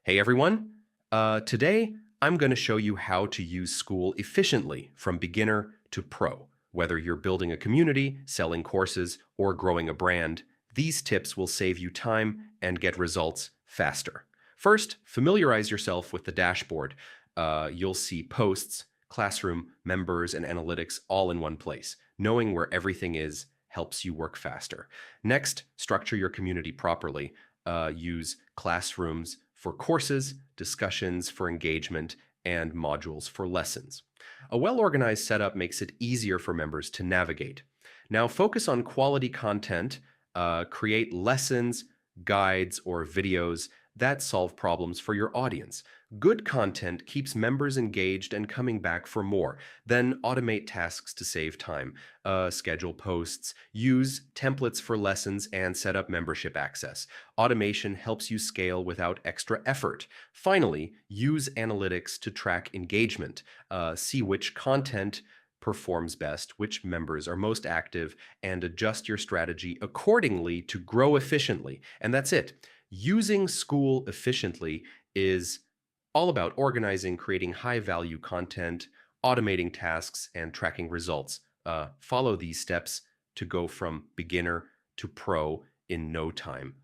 Hey everyone! Today I'm going to show you how to use Skool efficiently from beginner to pro. Whether you're building a community, selling courses, or growing a brand, these tips will save you time and get results faster. First, familiarize yourself with the dashboard. You'll see posts, classroom, members, and analytics all in one place. Knowing where everything is helps you work faster. Next, structure your community properly. Use classrooms for courses, discussions for engagement, and modules for lessons. A well-organized setup makes it easier for members to navigate. Now focus on quality content, create lessons, guides, or videos that solve problems for your audience. Good content keeps members engaged and coming back for more. Then automate tasks to save time. Schedule posts, use templates for lessons, and set up membership access. Automation helps you scale without extra effort. Finally, use analytics to track engagement. See which content performs best, which members are most active, and adjust your strategy accordingly to grow efficiently. And that's it. Using Skool efficiently is all about organizing, creating high-value content, automating tasks, and tracking results. Follow these steps to go from beginner to pro in no time.